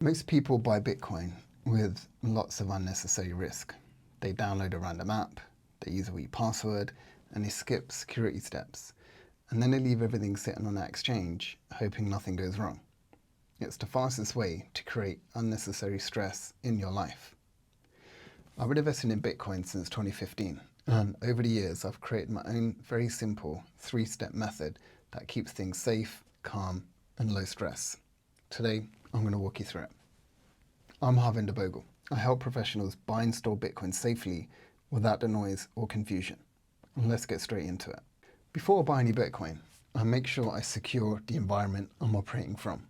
Most people buy Bitcoin with lots of unnecessary risk. They download a random app, they use a weak password, and they skip security steps. And then they leave everything sitting on that exchange, hoping nothing goes wrong. It's the fastest way to create unnecessary stress in your life. I've been investing in Bitcoin since 2015, and over the years I've created my own very simple 3-step method that keeps things safe, calm, and low stress. Today, I'm going to walk you through it. I'm Harvinder Bhogal. I help professionals buy and store Bitcoin safely without the noise or confusion. And let's get straight into it. Before I buy any Bitcoin, I make sure I secure the environment I'm operating from.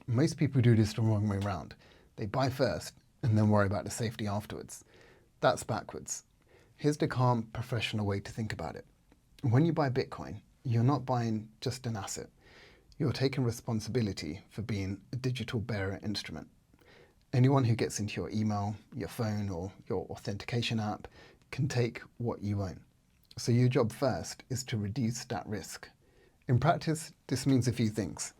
Most people do this the wrong way around. They buy first and then worry about the safety afterwards. That's backwards. Here's the calm, professional way to think about it. When you buy Bitcoin, you're not buying just an asset. You're taking responsibility for being a digital bearer instrument. Anyone who gets into your email, your phone, or your authentication app can take what you own. So your job first is to reduce that risk. In practice, this means a few things.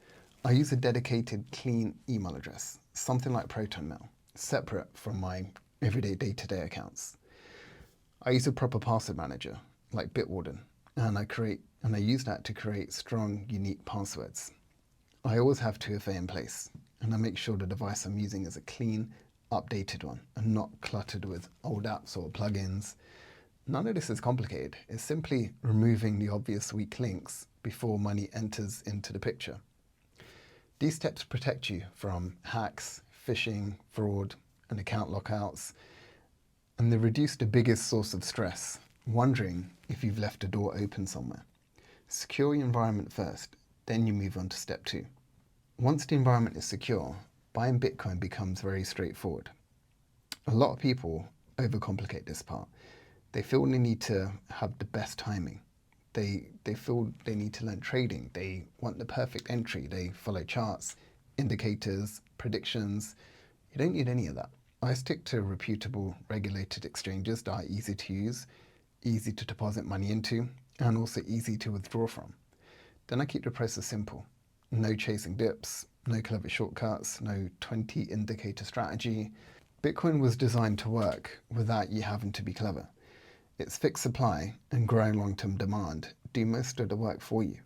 I use a dedicated, clean email address, something like ProtonMail, separate from my everyday day-to-day accounts. I use a proper password manager, like Bitwarden, and I use that to create strong, unique passwords. I always have 2FA in place, and I make sure the device I'm using is a clean, updated one and not cluttered with old apps or plugins. None of this is complicated. It's simply removing the obvious weak links before money enters into the picture. These steps protect you from hacks, phishing, fraud, and account lockouts, and they reduce the biggest source of stress, wondering if you've left a door open somewhere. Secure your environment first, then you move on to step 2. Once the environment is secure, buying Bitcoin becomes very straightforward. A lot of people overcomplicate this part. They feel they need to have the best timing. They feel they need to learn trading. They want the perfect entry. They follow charts, indicators, predictions. You don't need any of that. I stick to reputable, regulated exchanges that are easy to use, easy to deposit money into, and also easy to withdraw from. Then I keep the process simple. No chasing dips, no clever shortcuts, no 20 indicator strategy. Bitcoin was designed to work without you having to be clever. Its fixed supply and growing long-term demand do most of the work for you.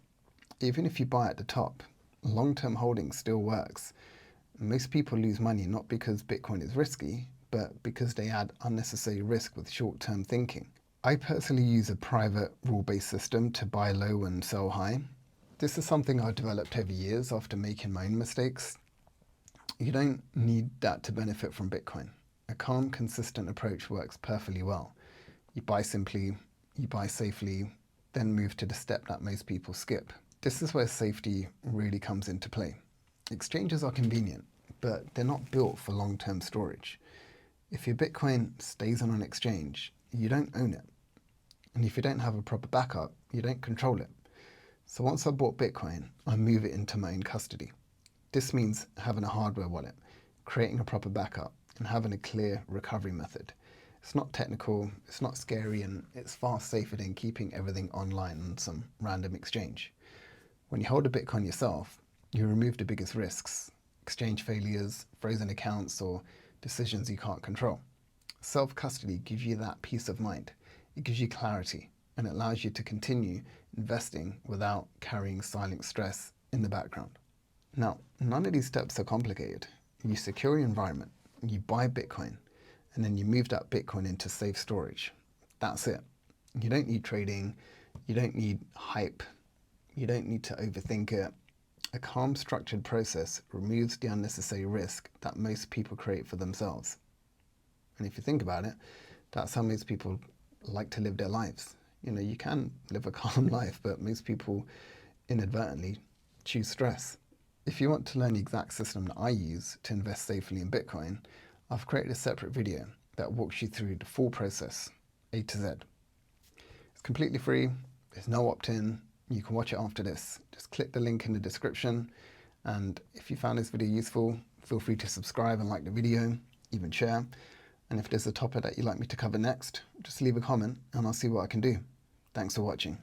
Even if you buy at the top, long-term holding still works. Most people lose money not because Bitcoin is risky, but because they add unnecessary risk with short-term thinking. I personally use a private rule-based system to buy low and sell high. This is something I developed over years after making my own mistakes. You don't need that to benefit from Bitcoin. A calm, consistent approach works perfectly well. You buy simply, you buy safely, then move to the step that most people skip. This is where safety really comes into play. Exchanges are convenient, but they're not built for long-term storage. If your Bitcoin stays on an exchange, you don't own it. And if you don't have a proper backup, you don't control it. So once I bought Bitcoin, I move it into my own custody. This means having a hardware wallet, creating a proper backup, and having a clear recovery method. It's not technical, it's not scary, and it's far safer than keeping everything online on some random exchange. When you hold a Bitcoin yourself, you remove the biggest risks, exchange failures, frozen accounts, or decisions you can't control. Self-custody gives you that peace of mind. It gives you clarity, and it allows you to continue investing without carrying silent stress in the background. Now, none of these steps are complicated. You secure your environment, you buy Bitcoin, and then you move that Bitcoin into safe storage. That's it. You don't need trading, you don't need hype, you don't need to overthink it. A calm, structured process removes the unnecessary risk that most people create for themselves. And if you think about it, that's how most people like to live their lives. You know, you can live a calm life, but most people inadvertently choose stress. If you want to learn the exact system that I use to invest safely in Bitcoin, I've created a separate video that walks you through the full process, A to Z. It's completely free, there's no opt-in, you can watch it after this. Just click the link in the description, and if you found this video useful, feel free to subscribe and like the video, even share. And if there's a topic that you'd like me to cover next, just leave a comment and I'll see what I can do. Thanks for watching.